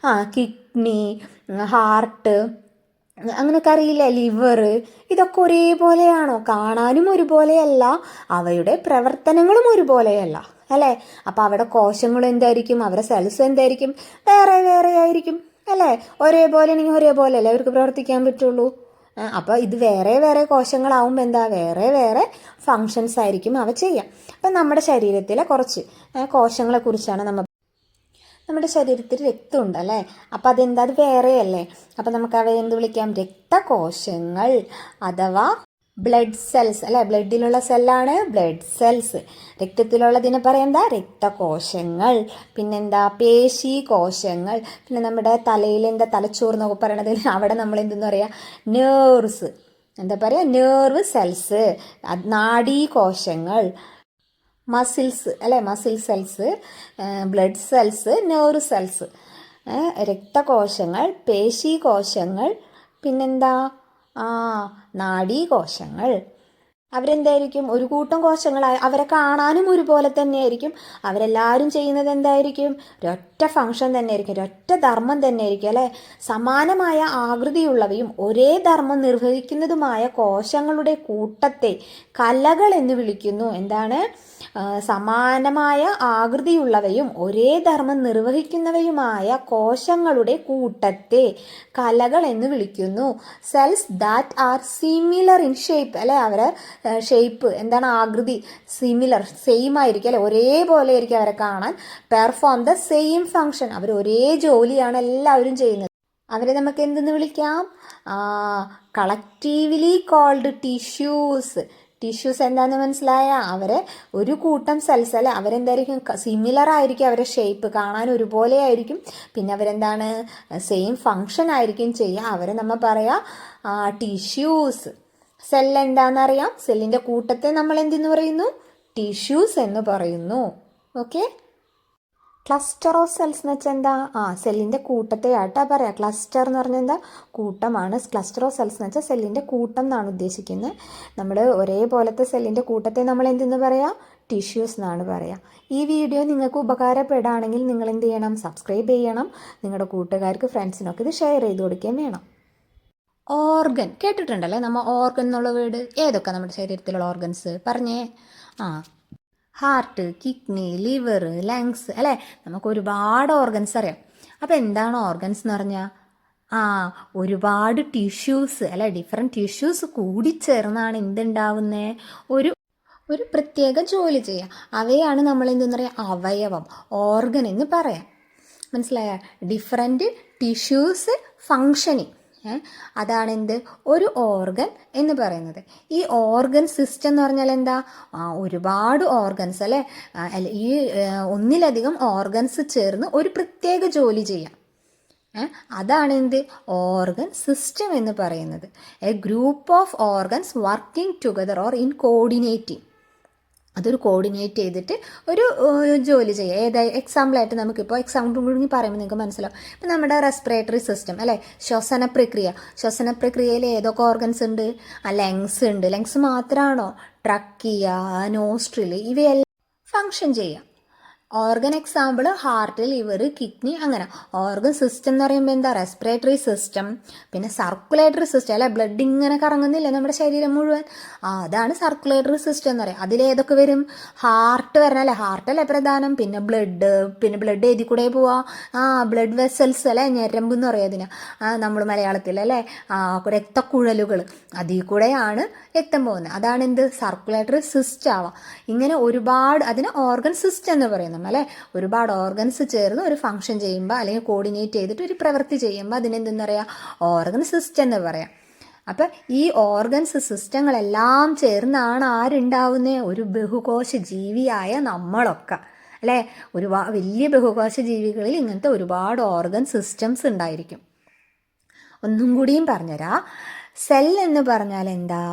S1: കിഡ്നി, ഹാർട്ട്, അങ്ങനെയൊക്കെ അറിയില്ലേ, ലിവർ. ഇതൊക്കെ ഒരേപോലെയാണോ? കാണാനും ഒരുപോലെയല്ല, അവയുടെ പ്രവർത്തനങ്ങളും ഒരുപോലെയല്ല അല്ലേ. അപ്പോൾ അവിടെ കോശങ്ങളും എന്തായിരിക്കും? അവരുടെ സെൽസ് എന്തായിരിക്കും? വേറെ ആയിരിക്കും അല്ലേ. ഒരേപോലെ ആണെങ്കിൽ ഒരേപോലെ അല്ലേ അവർക്ക് പ്രവർത്തിക്കാൻ പറ്റുള്ളൂ. അപ്പോൾ ഇത് വേറെ കോശങ്ങളാവുമ്പോൾ എന്താ? വേറെ ഫങ്ഷൻസ് ആയിരിക്കും അവ ചെയ്യാം. അപ്പം നമ്മുടെ ശരീരത്തിലെ കുറച്ച് കോശങ്ങളെക്കുറിച്ചാണ് നമ്മുടെ ശരീരത്തിൽ രക്തമുണ്ട് അല്ലേ. അപ്പോൾ അതെന്താ? അത് വേറെയല്ലേ. അപ്പോൾ നമുക്ക് അവയെ എന്ത് വിളിക്കാം? രക്തകോശങ്ങൾ അഥവാ ബ്ലഡ് സെൽസ് അല്ലേ. ബ്ലഡിലുള്ള സെല്ലാണ് ബ്ലഡ് സെൽസ്. രക്തത്തിലുള്ളതിനെ പറയാം എന്താ? രക്തകോശങ്ങൾ. പിന്നെന്താ? പേശി കോശങ്ങൾ. പിന്നെ നമ്മുടെ തലയിൽ എന്താ? തലച്ചോറ് എന്നൊക്കെ പറയണത് അവിടെ നമ്മൾ എന്തെന്ന് പറയാം? നെർവ്സ്. എന്താ പറയുക? Nerve cells. നാഡീകോശങ്ങൾ, മസിൽസ് അല്ലേ. Muscle cells, blood cells, nerve cells, രക്തകോശങ്ങൾ, പേശീകോശങ്ങൾ, പിന്നെന്താ? നാഡീകോശങ്ങൾ. അവരെന്തായിരിക്കും? ഒരു കൂട്ടം കോശങ്ങളായി. അവരെ കാണാനും ഒരുപോലെ തന്നെയായിരിക്കും. അവരെല്ലാവരും ചെയ്യുന്നത് എന്തായിരിക്കും? ഒരൊറ്റ ഫങ്ഷൻ തന്നെയായിരിക്കും, ഒരൊറ്റ ധർമ്മം തന്നെയായിരിക്കും അല്ലേ. സമാനമായ ആകൃതിയുള്ളവയും ഒരേ ധർമ്മം നിർവഹിക്കുന്നതുമായ കോശങ്ങളുടെ കൂട്ടത്തെ കലകൾ എന്ന് വിളിക്കുന്നു. എന്താണ്? സമാനമായ ആകൃതിയുള്ളവയും ഒരേ ധർമ്മം നിർവഹിക്കുന്നവയുമായ കോശങ്ങളുടെ കൂട്ടത്തെ കലകൾ എന്ന് വിളിക്കുന്നു. Cells that are similar in shape അല്ലെ. അവരെ ഷേപ്പ് എന്താണ്? ആകൃതി സിമിലർ, സെയിം ആയിരിക്കും അല്ലെ. ഒരേപോലെ ആയിരിക്കും അവരെ കാണാൻ. Perform the same function. അവർ ഒരേ ജോലിയാണ് എല്ലാവരും ചെയ്യുന്നത്. അവരെ നമുക്ക് എന്തെന്ന് വിളിക്കാം? Collectively called tissues. ടിഷ്യൂസ് എന്താണെന്ന് മനസ്സിലായ? അവരെ ഒരു കൂട്ടം സെൽസ് അല്ലെ. അവരെന്തായിരിക്കും? സിമിലർ ആയിരിക്കും അവരെ ഷേപ്പ്, കാണാൻ ഒരുപോലെ ആയിരിക്കും. പിന്നെ അവരെന്താണ്? സെയിം ഫങ്ഷൻ ആയിരിക്കും ചെയ്യുക. അവരെ നമ്മൾ പറയാം ടിഷ്യൂസ്. സെൽ എന്താണെന്നറിയാം? സെല്ലിൻ്റെ കൂട്ടത്തെ നമ്മൾ എന്തെന്ന് പറയുന്നു? ടിഷ്യൂസ് എന്ന് പറയുന്നു. ഓക്കെ. ക്ലസ്റ്റർ ഓഫ് സെൽസ് എന്ന് വെച്ചാൽ എന്താ? സെല്ലിൻ്റെ കൂട്ടത്തെ ആട്ടാ പറയാം. ക്ലസ്റ്റർ എന്ന് പറഞ്ഞാൽ എന്താ? കൂട്ടമാണ്. ക്ലസ്റ്റർ ഓഫ് സെൽസ് എന്ന് വെച്ചാൽ സെല്ലിൻ്റെ കൂട്ടം എന്നാണ് ഉദ്ദേശിക്കുന്നത്. നമ്മൾ ഒരേപോലത്തെ സെല്ലിൻ്റെ കൂട്ടത്തെ നമ്മൾ എന്തെന്ന് പറയാം? ടിഷ്യൂസ് എന്നാണ് പറയാം. ഈ വീഡിയോ നിങ്ങൾക്ക് ഉപകാരപ്പെടുകയാണെങ്കിൽ നിങ്ങൾ എന്ത് ചെയ്യണം? സബ്സ്ക്രൈബ് ചെയ്യണം. നിങ്ങളുടെ കൂട്ടുകാർക്ക്, ഫ്രണ്ട്സിനൊക്കെ ഇത് ഷെയർ ചെയ്ത് കൊടുക്കുകയും വേണം. ഓർഗൻ കേട്ടിട്ടുണ്ടല്ലേ നമ്മൾ? ഓർഗൻ എന്നുള്ള വേർഡ്. ഏതൊക്കെ നമ്മുടെ ശരീരത്തിലുള്ള ഓർഗൻസ് പറഞ്ഞേ? ഹാർട്ട്, കിഡ്നി, ലിവർ, ലങ്സ് അല്ലേ? നമുക്ക് ഒരുപാട് ഓർഗൻസ് അറിയാം. അപ്പോൾ എന്താണ് ഓർഗൻസ് എന്ന് പറഞ്ഞാൽ? ഒരുപാട് ടിഷ്യൂസ് അല്ലെ, ഡിഫറെൻറ്റ് ടിഷ്യൂസ് കൂടിച്ചേർന്നാണ് എന്തുണ്ടാവുന്നത്? ഒരു പ്രത്യേക ജോലി ചെയ്യുക. അവയാണ് നമ്മൾ എന്തെന്ന് പറയുക? അവയവം, ഓർഗൻ എന്ന് പറയാം. മനസ്സിലായ? ഡിഫറെൻറ്റ് ടിഷ്യൂസ് ഫങ്ഷനിങ്, അതാണ് എന്ത്? ഒരു ഓർഗൻ എന്ന് പറയുന്നത്. ഈ ഓർഗൻ സിസ്റ്റം എന്ന് പറഞ്ഞാൽ എന്താ? ഒരുപാട് ഓർഗൻസ് അല്ലേ, ഈ ഒന്നിലധികം ഓർഗൻസ് ചേർന്ന് ഒരു പ്രത്യേക ജോലി ചെയ്യാം. അതാണ് എന്ത്? ഓർഗൻ സിസ്റ്റം എന്ന് പറയുന്നത്. A group of organs working together or in coordinating. അതൊരു കോർഡിനേറ്റ് ചെയ്തിട്ട് ഒരു ജോലി ചെയ്യുക. ഏതായി എക്സാമ്പിളായിട്ട് നമുക്കിപ്പോൾ എക്സാമ്പിൾ കൂടി പറയുമ്പോൾ നിങ്ങൾക്ക് മനസ്സിലാവും. ഇപ്പം നമ്മുടെ റെസ്പിറേറ്ററി സിസ്റ്റം അല്ലേ, ശ്വസന പ്രക്രിയയിൽ ഏതൊക്കെ ഓർഗൻസ് ഉണ്ട്? ലങ്സ് ഉണ്ട്. ലങ്സ് മാത്രമാണോ? ട്രക്കിയ, നോസ്ട്രിൽ, ഇവയെല്ലാം ഫങ്ഷൻ ചെയ്യുക. Organ example heart, liver, kidney, അങ്ങനെ. ഓർഗൻ സിസ്റ്റം എന്ന് പറയുമ്പോൾ എന്താ? റെസ്പിറേറ്ററി സിസ്റ്റം, പിന്നെ സർക്കുലേറ്ററി സിസ്റ്റം അല്ലെ, ബ്ലഡ് ഇങ്ങനെ കറങ്ങുന്നില്ലേ നമ്മുടെ ശരീരം മുഴുവൻ, അതാണ് സർക്കുലേറ്ററി സിസ്റ്റം എന്ന് പറയുക. അതിലേതൊക്കെ വരും? ഹാർട്ട് വരണം അല്ലേ, ഹാർട്ടല്ലേ പ്രധാനം. പിന്നെ ബ്ലഡ് ഏതി കൂടെ പോവാ? ബ്ലഡ് വെസൽസ് അല്ലേ, ഞരമ്പ് എന്ന് പറയും അതിന് നമ്മൾ മലയാളത്തിൽ അല്ലേ. രക്തക്കുഴലുകൾ, അതിൽ കൂടെയാണ് രക്തം പോകുന്നത്. അതാണ് എന്ത്? സർക്കുലേറ്ററി സിസ്റ്റം ആവാം. ഇങ്ങനെ ഒരുപാട്, അതിന് ഓർഗൻ സിസ്റ്റം എന്ന് പറയുന്നത് അല്ലേ. ഒരുപാട് ഓർഗൻസ് ചേർന്ന് ഒരു ഫംഗ്ഷൻ ചെയ്യുമ്പോൾ അല്ലെങ്കിൽ കോർഡിനേറ്റ് ചെയ്തിട്ട് ഒരു പ്രവൃത്തി ചെയ്യുമ്പോൾ അതിനെന്തെന്ന് പറയാം? ഓർഗൻ സിസ്റ്റം എന്ന് പറയാം. അപ്പം ഈ ഓർഗൻസ് സിസ്റ്റങ്ങളെല്ലാം ചേർന്നാണ് ആരുണ്ടാവുന്നത്? ഒരു ബഹുകോശ ജീവിയായ നമ്മളൊക്കെ അല്ലേ. വലിയ ബഹുകോശ ജീവികളിൽ ഇങ്ങനത്തെ ഒരുപാട് ഓർഗൻ സിസ്റ്റംസ് ഉണ്ടായിരിക്കും. ഒന്നും കൂടിയും പറഞ്ഞുതരാം. സെൽ എന്ന് പറഞ്ഞാൽ എന്താ?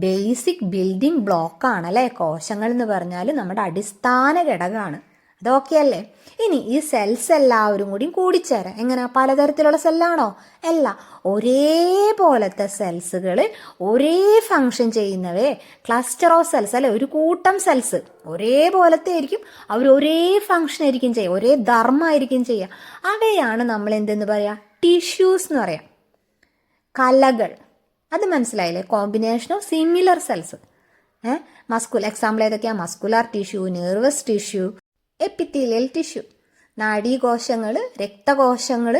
S1: ബേസിക് ബിൽഡിംഗ് ബ്ലോക്കാണ് അല്ലേ. കോശങ്ങൾ എന്ന് പറഞ്ഞാൽ നമ്മുടെ അടിസ്ഥാന ഘടകമാണ്. അതൊക്കെ അല്ലേ. ഇനി ഈ സെൽസ് എല്ലാവരും കൂടി കൂടിച്ചേരാം. എങ്ങനെ? പലതരത്തിലുള്ള സെല്ലാണോ? അല്ല, ഒരേപോലത്തെ സെൽസുകൾ ഒരേ ഫങ്ഷൻ ചെയ്യുന്നവയെ ക്ലസ്റ്റർ ഓഫ് സെൽസ് അല്ലെ, ഒരു കൂട്ടം സെൽസ് ഒരേപോലത്തെ ആയിരിക്കും. അവർ ഒരേ ഫങ്ഷൻ ആയിരിക്കും ചെയ്യുക, ഒരേ ധർമ്മമായിരിക്കും ചെയ്യുക. അവയാണ് നമ്മൾ എന്തെന്ന് പറയാം? ടിഷ്യൂസ് എന്ന് പറയാം. കലകൾ, അത് മനസ്സിലായില്ലേ? Combination of similar cells. Example ഏതൊക്കെയാണ്? Muscular tissue, nervous tissue, epithelial tissue, നാഡീകോശങ്ങൾ, രക്തകോശങ്ങൾ,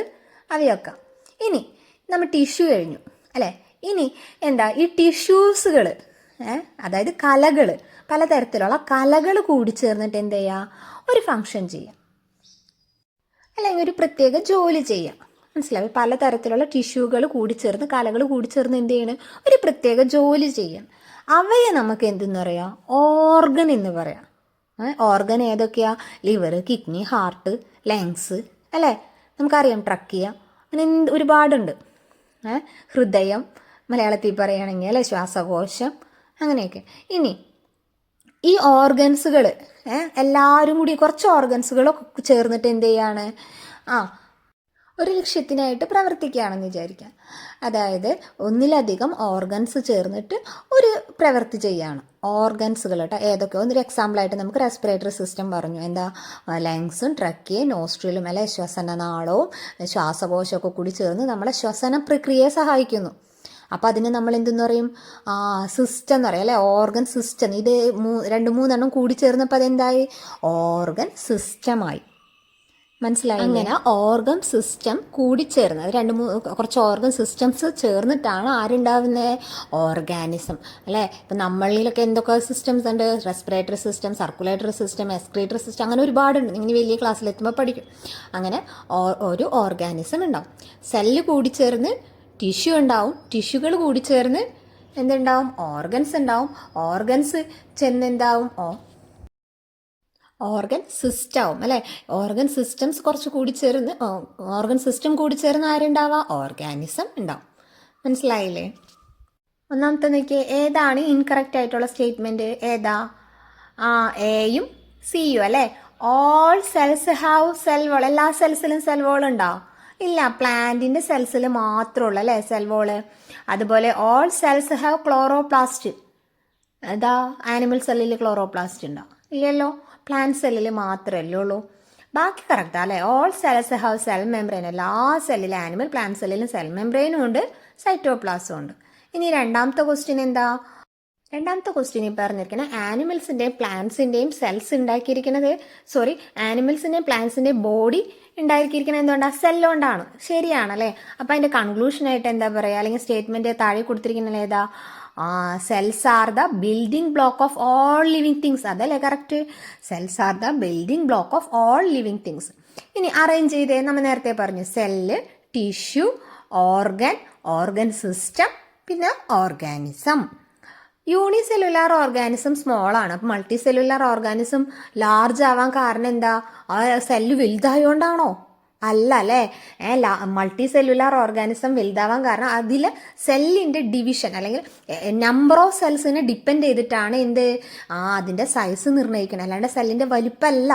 S1: അവയൊക്കെ. ഇനി നമ്മൾ ടിഷ്യൂ കഴിഞ്ഞു അല്ലേ. ഇനി എന്താ? ഈ ടിഷ്യൂസുകൾ, അതായത് കലകൾ, പലതരത്തിലുള്ള കലകൾ കൂടി ചേർന്നിട്ട് എന്ത് ചെയ്യുക? ഒരു ഫങ്ഷൻ ചെയ്യാം, അല്ലെങ്കിൽ ഒരു പ്രത്യേക ജോലി ചെയ്യാം. മനസ്സിലായി? പലതരത്തിലുള്ള ടിഷ്യൂകൾ കൂടിച്ചേർന്ന്, കലകൾ കൂടിച്ചേർന്ന് എന്ത് ചെയ്യണം? ഒരു പ്രത്യേക ജോലി ചെയ്യാം. അവയെ നമുക്ക് എന്തെന്ന് പറയാം? ഓർഗൻ എന്ന് പറയാം. ഓർഗൻ ഏതൊക്കെയാ? ലിവർ, കിഡ്നി, ഹാർട്ട്, ലങ്സ് അല്ലേ. നമുക്കറിയാം ട്രക്കിയ, അങ്ങനെ ഒരുപാടുണ്ട്. ഹൃദയം മലയാളത്തിൽ പറയുകയാണെങ്കിൽ അല്ലേ, ശ്വാസകോശം, അങ്ങനെയൊക്കെ. ഇനി ഈ ഓർഗൻസുകൾ എല്ലാവരും കൂടി, കുറച്ച് ഓർഗൻസുകളൊക്കെ ചേർന്നിട്ട് എന്ത് ചെയ്യാണ്? ഒരു ലക്ഷ്യത്തിനായിട്ട് പ്രവർത്തിക്കുകയാണെന്ന് വിചാരിക്കാം. അതായത് ഒന്നിലധികം ഓർഗൻസ് ചേർന്നിട്ട് ഒരു പ്രവൃത്തി ചെയ്യുകയാണ്. ഓർഗൻസുകൾ കേട്ടോ, ഏതൊക്കെ? ഒന്നൊരു എക്സാമ്പിളായിട്ട് നമുക്ക് റെസ്പിറേറ്ററി സിസ്റ്റം പറഞ്ഞു. എന്താ? ലങ്സും ട്രക്കിയും നോസ്ട്രിലും അല്ലെ, ശ്വസനനാളവും ശ്വാസകോശമൊക്കെ കൂടി ചേർന്ന് നമ്മളെ ശ്വസന പ്രക്രിയയെ സഹായിക്കുന്നു. അപ്പം അതിന് നമ്മൾ എന്തെന്ന് പറയും? സിസ്റ്റം എന്ന് പറയും അല്ലേ, ഓർഗൻ സിസ്റ്റം. ഇത് 2-3 കൂടി ചേർന്നപ്പോൾ അതെന്തായി? ഓർഗൻ സിസ്റ്റമായി. മനസ്സിലായി? അങ്ങനെ ഓർഗൻ സിസ്റ്റം കൂടിച്ചേർന്ന്, കുറച്ച് ഓർഗൻ സിസ്റ്റംസ് ചേർന്നിട്ടാണ് ആരുണ്ടാവുന്നത്? ഓർഗാനിസം അല്ലേ. ഇപ്പം നമ്മളിലൊക്കെ എന്തൊക്കെ സിസ്റ്റംസ് ഉണ്ട്? Respiratory system, circulatory system, excretory system, അങ്ങനെ ഒരുപാടുണ്ട്. ഇങ്ങനെ വലിയ ക്ലാസ്സിലെത്തുമ്പോൾ പഠിക്കും. അങ്ങനെ ഒരു ഓർഗാനിസം ഉണ്ടാവും. സെല്ല് കൂടിച്ചേർന്ന് ടിഷ്യൂ ഉണ്ടാവും. ടിഷ്യൂകൾ കൂടിച്ചേർന്ന് എന്തുണ്ടാവും? ഓർഗൻസ് ഉണ്ടാവും. ഓർഗൻസ് ചെന്നെന്താവും? ഓർഗൻ സിസ്റ്റം ആവും അല്ലേ. ഓർഗൻ സിസ്റ്റംസ് കുറച്ച് കൂടിച്ചേർന്ന്, ഓർഗൻ സിസ്റ്റം കൂടിച്ചേർന്ന് ആരുണ്ടാവുക? ഓർഗാനിസം ഉണ്ടാവും. മനസ്സിലായില്ലേ? ഒന്നാമത്തെ നോക്കിയേ, ഏതാണ് ഇൻകറക്റ്റ് ആയിട്ടുള്ള സ്റ്റേറ്റ്മെൻറ്റ്? ഏതാ? എയും സിയും അല്ലേ. All cells have cell wall. എല്ലാ സെൽസിലും സെൽ വോൾ ഉണ്ടോ? ഇല്ല, പ്ലാന്റിന്റെ സെൽസിൽ മാത്രമേ ഉള്ളൂ അല്ലേ സെൽ വോള്. അതുപോലെ ഓൾ സെൽസ് ഹാവ് ക്ലോറോപ്ലാസ്റ്റ്. അതാ ആനിമൽ സെല്ലിൽ ക്ലോറോപ്ലാസ്റ്റ് ഉണ്ടോ? ഇല്ലല്ലോ, പ്ലാന്റ് സെല്ലിൽ മാത്രമല്ലേ ഉള്ളൂ. ബാക്കി കറക്റ്റാ അല്ലേ? All cells have cell membrane. എല്ലാ സെല്ലിലും ആനിമൽ പ്ലാന്റ് സെല്ലിലും സെൽ മെംബ്രെയിനും ഉണ്ട്, സൈറ്റോപ്ലാസും ഉണ്ട്. ഇനി രണ്ടാമത്തെ ക്വസ്റ്റ്യൻ എന്താ? രണ്ടാമത്തെ ക്വസ്റ്റ്യൻ ഈ പറഞ്ഞിരിക്കുന്നത് ആനിമൽസിൻ്റെയും പ്ലാന്റ്സിൻ്റെയും സെൽസ് ഉണ്ടാക്കിയിരിക്കുന്നത് ആനിമൽസിൻ്റെയും പ്ലാന്റ്സിൻ്റെയും ബോഡി ഉണ്ടാക്കിയിരിക്കുന്നത് എന്തുകൊണ്ടാണ്? സെല്ലുകൊണ്ടാണ്. ശരിയാണല്ലേ? അപ്പം അതിൻ്റെ കൺക്ലൂഷനായിട്ട് എന്താ പറയുക, അല്ലെങ്കിൽ സ്റ്റേറ്റ്മെൻറ്റ് താഴെ കൊടുത്തിരിക്കുന്നത് ഏതാ? Cells are the building block of all living things. അതല്ലേ correct? Cells are the building block of all living things. ഇനി അറേഞ്ച് ചെയ്തേ. നമ്മൾ നേരത്തെ പറഞ്ഞു സെല്ല്, ടിഷ്യൂ, ഓർഗൻ സിസ്റ്റം, പിന്നെ ഓർഗാനിസം. യൂണിസെല്ലുലാർ ഓർഗാനിസം സ്മോൾ ആണ്. അപ്പം മൾട്ടി സെല്ലുലാർ ഓർഗാനിസം ലാർജ് ആവാൻ കാരണം എന്താ? ആ സെല്ല് വലുതായോണ്ടാണോ? അല്ല അല്ലേ? മൾട്ടി സെല്ലുലാർ ഓർഗാനിസം വലുതാവാൻ കാരണം അതിൽ സെല്ലിൻ്റെ ഡിവിഷൻ അല്ലെങ്കിൽ നമ്പർ ഓഫ് സെൽസിനെ ഡിപ്പെൻഡ് ചെയ്തിട്ടാണ് അതിൻ്റെ സൈസ് നിർണ്ണയിക്കണം. അല്ലാണ്ട് സെല്ലിൻ്റെ വലിപ്പമല്ല.